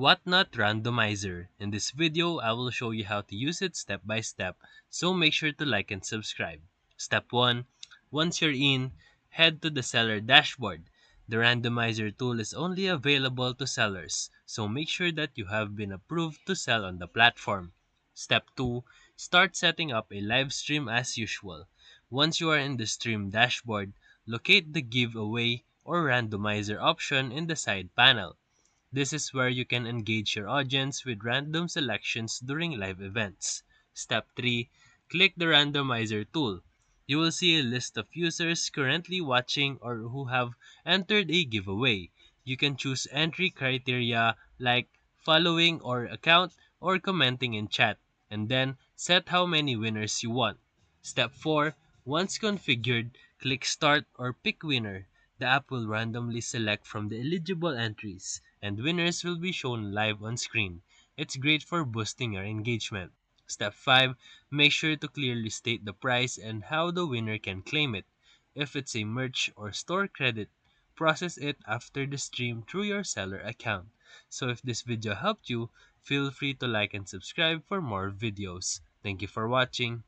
Whatnot Randomizer. In this video, I will show you how to use it step by step, so make sure to like and subscribe. Step 1. Once you're in, head to the seller dashboard. The randomizer tool is only available to sellers, so make sure that you have been approved to sell on the platform. Step 2. Start setting up a live stream as usual. Once you are in the stream dashboard, locate the giveaway or randomizer option in the side panel. This is where you can engage your audience with random selections during live events. Step 3. Click the randomizer tool. You will see a list of users currently watching or who have entered a giveaway. You can choose entry criteria like following or account or commenting in chat, and then set how many winners you want. Step 4. Once configured, click Start or Pick Winner. The app will randomly select from the eligible entries, and winners will be shown live on screen. It's great for boosting your engagement. Step 5. Make sure to clearly state the price and how the winner can claim it. If it's a merch or store credit, process it after the stream through your seller account. So if this video helped you, feel free to like and subscribe for more videos. Thank you for watching.